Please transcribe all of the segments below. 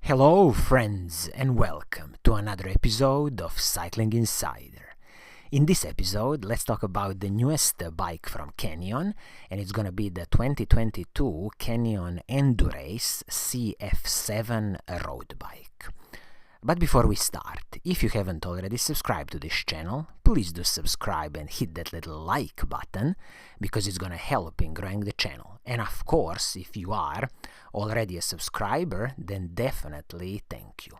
Hello friends and welcome to another episode of Cycling Insider. In this episode, let's talk about the newest bike from Canyon, and it's gonna be the 2022 Canyon Endurace CF7 road bike. But before we start, if you haven't already subscribed to this channel, please do subscribe and hit that little like button because it's gonna help in growing the channel. And of course, if you are already a subscriber, then definitely thank you.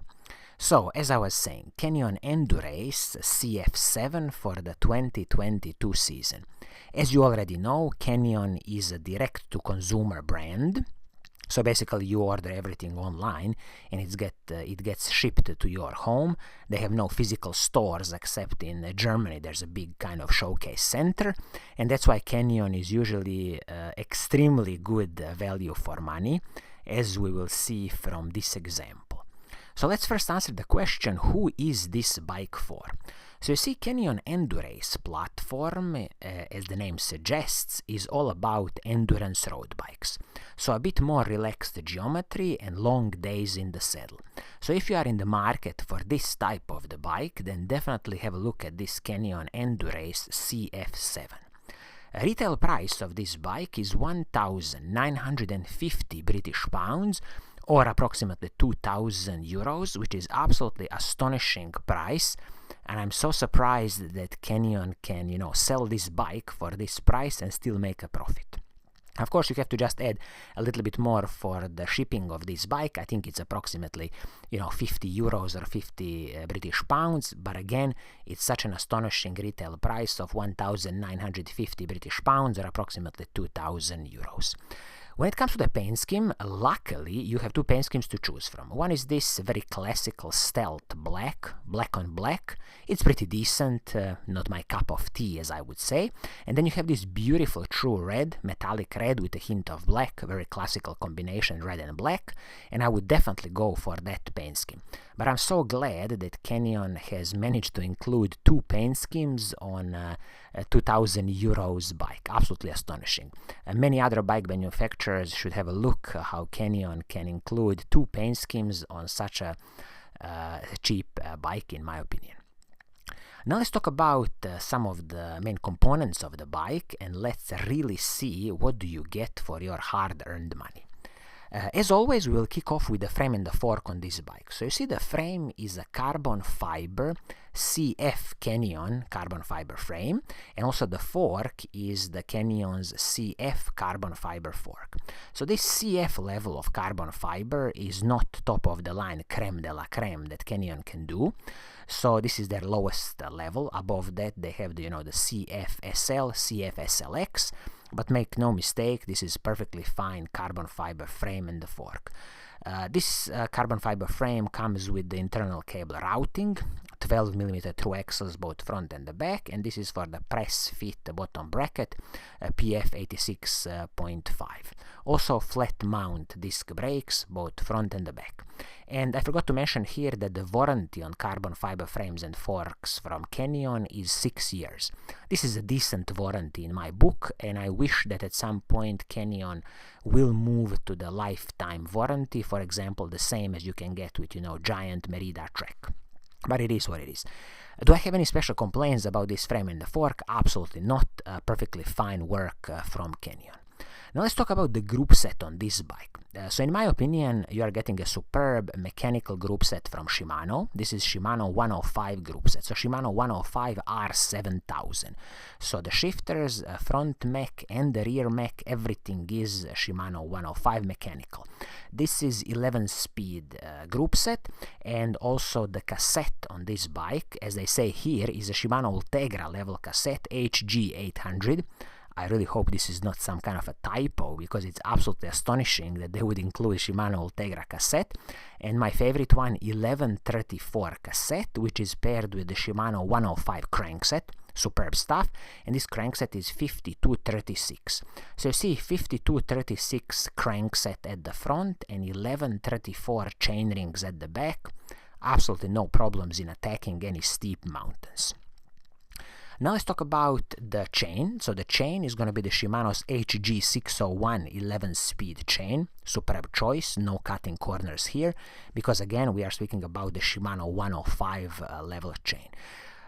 So, as I was saying, Canyon Endurace CF7 for the 2022 season. As you already know, Canyon is a direct-to-consumer brand. So basically you order everything online and it gets shipped to your home. They have no physical stores except in Germany. There's a big kind of showcase center, and that's why Canyon is usually extremely good value for money, as we will see from this example. So let's first answer the question, who is this bike for? So you see, Canyon Endurace platform, as the name suggests, is all about endurance road bikes. So a bit more relaxed geometry and long days in the saddle. So if you are in the market for this type of the bike, then definitely have a look at this Canyon Endurace CF7. Retail price of this bike is 1,950 British pounds, or approximately 2,000 euros, which is absolutely astonishing price. And I'm so surprised that Canyon can, sell this bike for this price and still make a profit. Of course, you have to just add a little bit more for the shipping of this bike. I think it's approximately, 50 euros or 50 British pounds. But again, it's such an astonishing retail price of 1,950 British pounds or approximately 2,000 euros. When it comes to the paint scheme, luckily you have two paint schemes to choose from. One is this very classical stealth black on black. It's pretty decent, not my cup of tea as I would say. And then you have this beautiful true red, metallic red with a hint of black, very classical combination red and black. And I would definitely go for that paint scheme. But I'm so glad that Canyon has managed to include two paint schemes on a 2,000 euros bike. Absolutely astonishing. Many other bike manufacturers should have a look how Canyon can include two paint schemes on such a cheap bike, in my opinion. Now let's talk about some of the main components of the bike, and let's really see what do you get for your hard-earned money. As always, we will kick off with the frame and the fork on this bike. So you see the frame is a carbon fiber CF Canyon carbon fiber frame, and also the fork is the Canyon's CF carbon fiber fork. So this CF level of carbon fiber is not top of the line creme de la creme that Canyon can do. So this is their lowest level. Above that they have the CF SL, CF SLX. But make no mistake, this is perfectly fine carbon fiber frame and the fork. This carbon fiber frame comes with the internal cable routing, 12mm through axles both front and the back, and this is for the press fit bottom bracket, PF86.5. Also flat mount disc brakes both front and the back. And I forgot to mention here that the warranty on carbon fiber frames and forks from Canyon is 6 years. This is a decent warranty in my book, and I wish that at some point Canyon will move to the lifetime warranty, for example the same as you can get with Giant Merida Trek. But it is what it is. Do I have any special complaints about this frame and the fork? Absolutely not. Perfectly fine work from Canyon. Now let's talk about the group set on this bike. So in my opinion, you are getting a superb mechanical group set from Shimano. This is Shimano 105 group set. So Shimano 105 R7000. So the shifters, front mech and the rear mech, everything is Shimano 105 mechanical. This is 11-speed group set, and also the cassette on this bike, as they say here, is a Shimano Ultegra level cassette HG800. I really hope this is not some kind of a typo, because it's absolutely astonishing that they would include Shimano Ultegra cassette. And my favorite one, 1134 cassette, which is paired with the Shimano 105 crankset. Superb stuff. And this crankset is 5236. So you see 5236 crankset at the front and 1134 chainrings at the back. Absolutely no problems in attacking any steep mountains. Now let's talk about the chain. So the chain is going to be the Shimano's HG601 11-speed chain. Superb choice, no cutting corners here, because again we are speaking about the Shimano 105 level chain.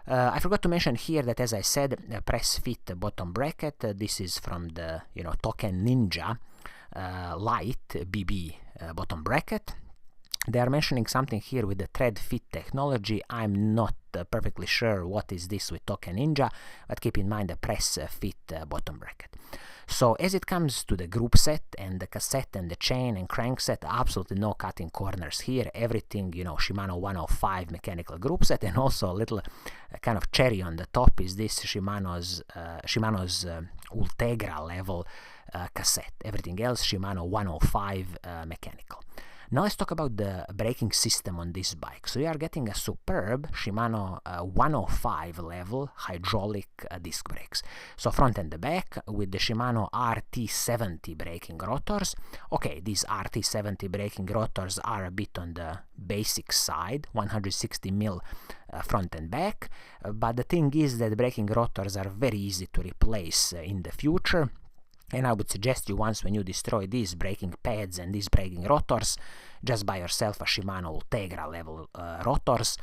I forgot to mention here that, as I said, press fit bottom bracket. This is from the Token Ninja Light BB bottom bracket. They are mentioning something here with the thread fit technology. I'm not perfectly sure what is this with Token Ninja, but keep in mind the press fit bottom bracket. So as it comes to the group set and the cassette and the chain and crankset, absolutely no cutting corners here. Everything, Shimano 105 mechanical group set, and also a little kind of cherry on the top is this Shimano's Ultegra level cassette. Everything else Shimano 105 mechanical. Now let's talk about the braking system on this bike. So you are getting a superb Shimano 105 level hydraulic disc brakes. So front and the back with the Shimano RT70 braking rotors. Okay, these RT70 braking rotors are a bit on the basic side, 160 mil front and back, but the thing is that braking rotors are very easy to replace in the future. And I would suggest you, once when you destroy these braking pads and these braking rotors, just buy yourself a Shimano Ultegra level rotors,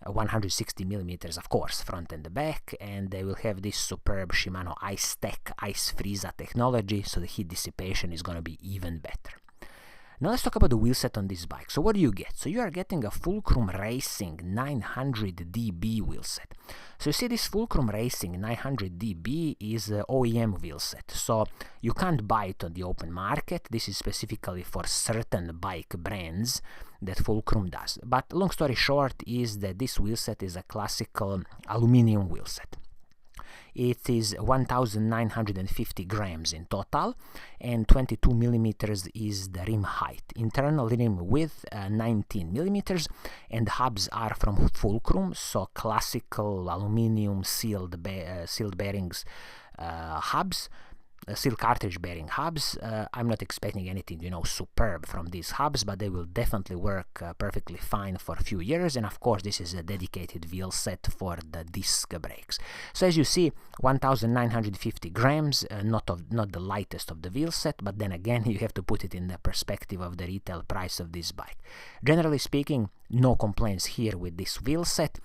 160 millimeters, of course, front and the back, and they will have this superb Shimano Ice Tech Ice Freeza technology, so the heat dissipation is going to be even better. Now let's talk about the wheelset on this bike. So what do you get? So you are getting a Fulcrum Racing 900DB wheelset. So you see, this Fulcrum Racing 900DB is an OEM wheelset. So you can't buy it on the open market. This is specifically for certain bike brands that Fulcrum does. But long story short is that this wheelset is a classical aluminum wheelset. It is 1,950 grams in total, and 22 millimeters is the rim height. Internal rim width 19 millimeters, and the hubs are from Fulcrum, so classical aluminum sealed bearings hubs. Steel cartridge bearing hubs. I'm not expecting anything, superb from these hubs, but they will definitely work perfectly fine for a few years. And of course, this is a dedicated wheel set for the disc brakes. So as you see, 1,950 grams, not the lightest of the wheel set, but then again, you have to put it in the perspective of the retail price of this bike. Generally speaking, no complaints here with this wheel set.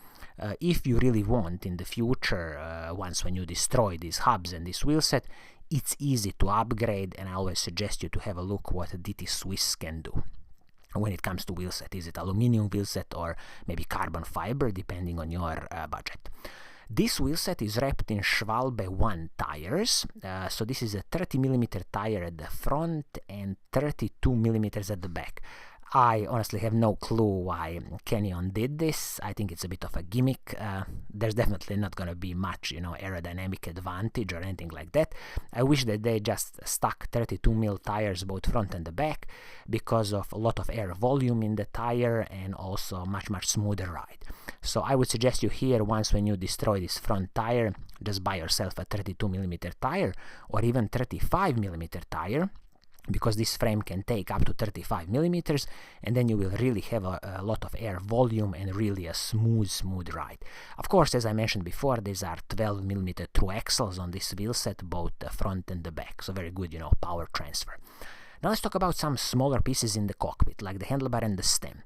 If you really want in the future, once when you destroy these hubs and this wheel set, it's easy to upgrade, and I always suggest you to have a look what DT Swiss can do when it comes to wheelset. Is it aluminum wheelset or maybe carbon fiber, depending on your budget. This wheelset is wrapped in Schwalbe 1 tires, so this is a 30 millimeter tire at the front and 32 millimeters at the back. I honestly have no clue why Canyon did this. I think it's a bit of a gimmick. There's definitely not going to be much, aerodynamic advantage or anything like that. I wish that they just stuck 32 mil tires both front and the back, because of a lot of air volume in the tire and also much smoother ride. So I would suggest you here, once when you destroy this front tire, just buy yourself a 32 millimeter tire or even 35 millimeter tire, because this frame can take up to 35 millimeters, and then you will really have a lot of air volume and really a smooth ride. Of course, as I mentioned before, these are 12 millimeter through axles on this wheel set, both the front and the back, so very good, power transfer. Now let's talk about some smaller pieces in the cockpit, like the handlebar and the stem.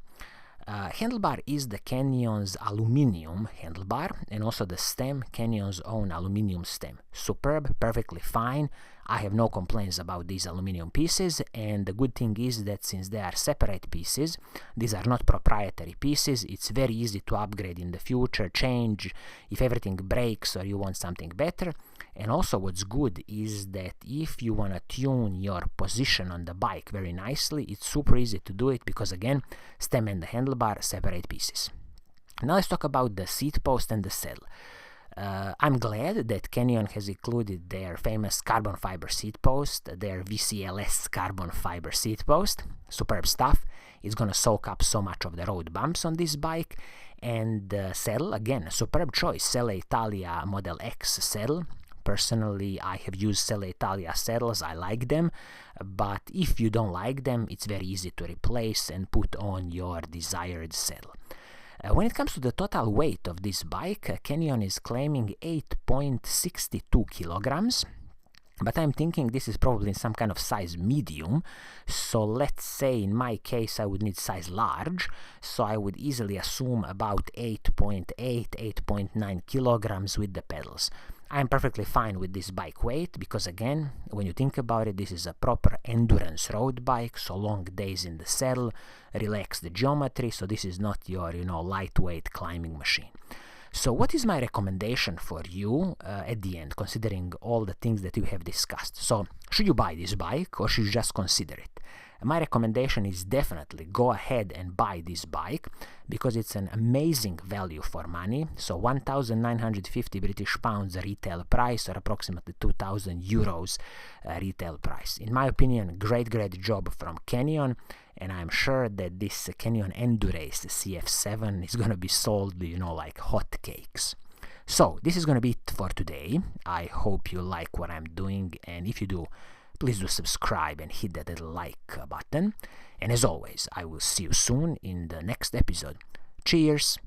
Handlebar is the Canyon's aluminum handlebar, and also the stem, Canyon's own aluminum stem. Superb, perfectly fine. I have no complaints about these aluminum pieces, and the good thing is that since they are separate pieces, these are not proprietary pieces, it's very easy to upgrade in the future, change if everything breaks or you want something better. And also what's good is that if you want to tune your position on the bike very nicely, it's super easy to do it, because again, stem and the handlebar separate pieces. Now let's talk about the seat post and the saddle. I'm glad that Canyon has included their famous carbon fiber seat post, their VCLS carbon fiber seat post. Superb stuff. It's going to soak up so much of the road bumps on this bike. And the saddle, again, a superb choice. Selle Italia Model X saddle. Personally, I have used Selle Italia saddles. I like them. But if you don't like them, it's very easy to replace and put on your desired saddle. When it comes to the total weight of this bike, Canyon is claiming 8.62 kilograms. But I'm thinking this is probably in some kind of size medium, so let's say in my case I would need size large, so I would easily assume about 8.9 kilograms with the pedals. I'm perfectly fine with this bike weight because, again, when you think about it, this is a proper endurance road bike, so long days in the saddle, relaxed geometry, so this is not your, lightweight climbing machine. So what is my recommendation for you at the end, considering all the things that we have discussed? So should you buy this bike or should you just consider it? My recommendation is definitely go ahead and buy this bike because it's an amazing value for money. So 1,950 British pounds retail price, or approximately 2,000 euros retail price. In my opinion, great job from Canyon, and I'm sure that this Canyon Endurace CF7 is going to be sold, like hotcakes. So this is going to be it for today. I hope you like what I'm doing, and if you do, please do subscribe and hit that little like button. And as always, I will see you soon in the next episode. Cheers!